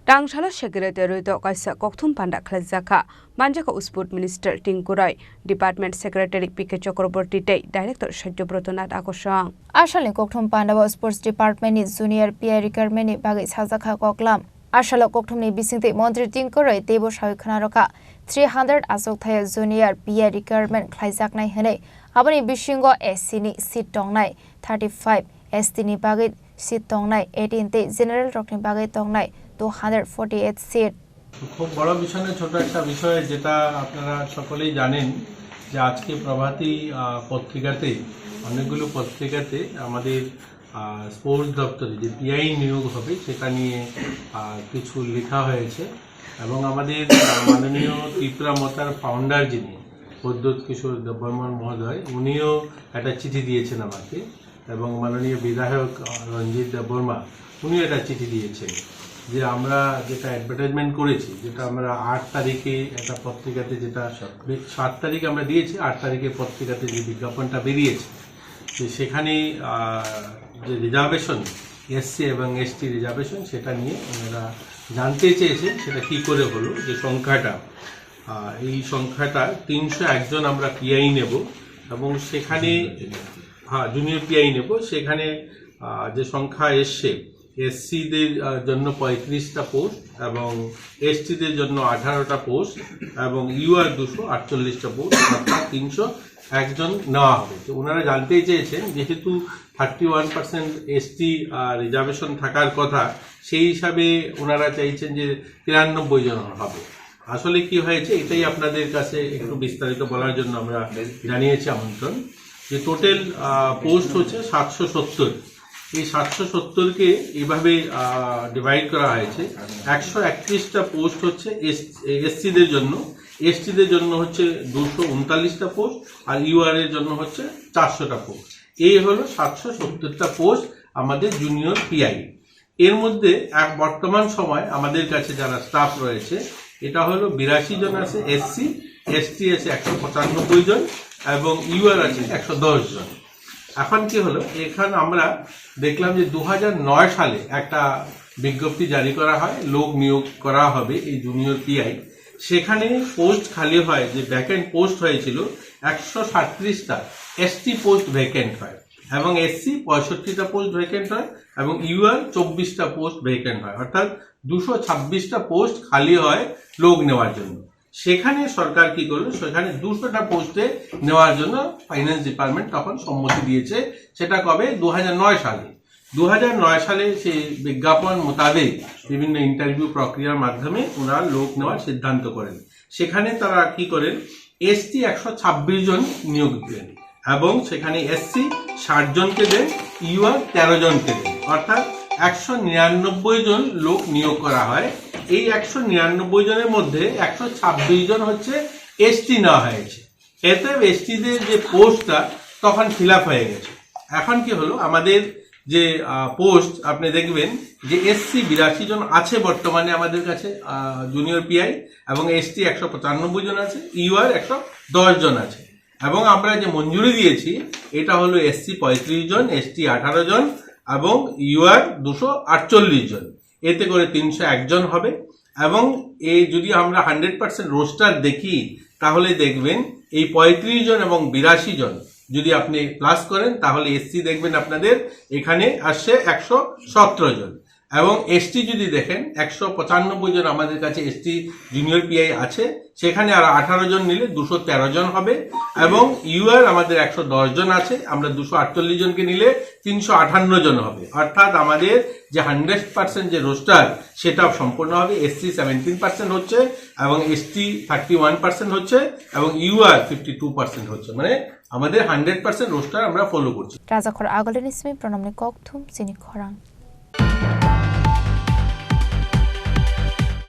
Rangshala Secretary to Kaisa Kokthum Panda Klazaka, Manjaka Usput Minister Tinkurai, Department Secretary Pike Chakraborty, Director Shajobrotonat Akoshang. Ashali Kokthum Panda Sports Department is Junior Pierre Ricarmeni Bagis Hazaka Koklam. Ashala Kokthumni Bisinte Montri Tinkurai, Debo Shaikanaroka, 300 Asok Junior Pierre Ricarmen Klazak Nai Hene, Abani Bishingo Esini Sitong Nai, 35 Estini Bagit Sitong Nai, 18 General Rocking Bagit Tong Nai. 248 seat খুব বড় বিষয় না ছোট একটা বিষয় যেটা আপনারা সকলেই জানেন যে আজকে প্রভাতী পত্রিকাতে অনেকগুলো পত্রিকাতে আমাদের স্পোর্টস দপ্তরে যে পিআই নিয়োগ হবে সেটা নিয়ে কিছু লেখা হয়েছে এবং আমাদের মাননীয় ত্রিপুরা মতার ফাউন্ডার যিনি প্রদ্যোৎ কিশোর দেববর্মন মহোদয় উনিও একটা চিঠি দিয়েছেন আমাকে এবং মাননীয় বিধায়ক রঞ্জিত দেববর্মা উনিও একটা চিঠি দিয়েছেন যে আমরা যেটা অ্যাডভার্টাইজমেন্ট করেছি যেটা আমরা 8 তারিখে একটা পত্রিকাতে যেটা 7 তারিখে আমরা দিয়েছি 8 তারিখে পত্রিকাতে যে বিজ্ঞাপনটা বেরিয়েছে যে সেখানে যে রিজার্ভেশন এসসি এবং এসটি রিজার্ভেশন সেটা নিয়ে ওনারা জানতে চেয়েছেন সেটা কি করে হলো যে সংখ্যাটা এই সংখ্যাটা 301 জন আমরা পিআই নেব এবং সেখানে জুনিয়র পিআই নেব সেখানে যে সংখ্যা এসছে এসসিদের জন্য 35টা পোস্ট এবং এসটিদের জন্য 18টা পোস্ট এবং ইউআর 248টা পোস্ট অর্থাৎ 301 জন নেওয়া হবে তো ওনারা জানতেই চেয়েছেন যেহেতু 31% এসটি রিজার্ভেশন থাকার কথা সেই হিসাবে ওনারা চাইছেন যে 93 জন হবে আসলে কি হয়েছে এটাই আপনাদের কাছে একটু বিস্তারিত বলার জন্য আমরা জানিয়েছি আমন্ত্রণ যে টোটাল পোস্ট হচ্ছে 770 এই 770কে এইভাবে ডিভাইড করা হয়েছে 131টা পোস্ট হচ্ছে এসসিদের জন্য এসটিদের জন্য হচ্ছে 239টা পোস্ট আর ইউআর এর জন্য হচ্ছে 400টা পোস্ট এই হলো 770টা পোস্ট আমাদের জুনিয়র পিআই এর মধ্যে বর্তমান সময় আমাদের কাছে যারা স্টাফ রয়েছে এটা হলো 82 জন আছে এসসি এসটি আছে 195 জন এবং ইউআর আছে 110 জন এখন কি হলো এখানে আমরা দেখলাম যে 2009 সালে একটা বিজ্ঞপ্তি জারি করা হয় লোক নিয়োগ করা হবে এই জুনিয়র পিআই সেখানে পোস্ট খালি হয় যে ভ্যাকেন্ট পোস্ট হয়েছিল 137টা এসটি পোস্ট ভ্যাকেন্ট হয় এবং এসসি 65টা পোস্ট ভ্যাকেন্ট হয় এবং ইউআর 24টা পোস্ট ভ্যাকেন্ট হয় অর্থাৎ 226টা পোস্ট খালি হয় লোক নেওয়ার জন্য সেখানে সরকার কি করলো সেখানে 200টা পোস্টে নেওয়ার জন্য ফাইন্যান্স ডিপার্টমেন্ট তখন সম্মতি দিয়েছে সেটা কবে 2009 সালে 2009 সালে সেই বিজ্ঞাপন মোতাবেক বিভিন্ন ইন্টারভিউ প্রক্রিয়ার মাধ্যমে ওনারা লোক নেওয়ার সিদ্ধান্ত করেন সেখানে তারা কি করেন এসটি 126 জন নিয়োগ দেন এবং সেখানে এসসি 60 জনকে দেন ইউআর 13 জনকে দেন অর্থাৎ 199 জন লোক নিয়োগ করা হয় এই 199 জনের মধ্যে 126 জন হচ্ছে এসটি নেওয়া হয়েছে এতে এসটিদের যে পোস্টটা তখন ফিল আপ হয়ে গেছে এখন কি হলো আমাদের যে পোস্ট আপনি দেখবেন যে এসসি 82 জন আছে বর্তমানে আমাদের কাছে জুনিয়র পিআই এবং এসটি 195 জন আছে ইউআর 110 জন আছে এবং আমরা যে মঞ্জুরি দিয়েছি এটা হলো এসসি 35 জন এসটি 18 জন এবং ইউআর 248 জন এতে করে 301 জন হবে এবং এই যদি আমরা 100% রোস্টার দেখি তাহলে দেখবেন এই 35 জন এবং 82 জন যদি আপনি প্লাস করেন তাহলে এসসি দেখবেন আপনাদের এখানে আসছে 117 জন এবং এসটি যদি দেখেন 195 জন আমাদের কাছে এসটি জুনিয়র পিআই আছে সেখানে আর 18 জন নিলে 213 জন হবে এবং ইউআর আমাদের 110 জন আছে আমরা 248 জনকে নিলে 358 জন হবে অর্থাৎ আমাদের যে 100% যে রোস্টার সেটা সম্পূর্ণ হবে এসসি 17% হচ্ছে এবং এসটি 31% হচ্ছে এবং ইউআর 52% হচ্ছে মানে আমাদের 100% রোস্টার আমরা ফলো করছি রাজাখর আগলেন ইসমি প্রণামনি ককথুম চিনি খরাং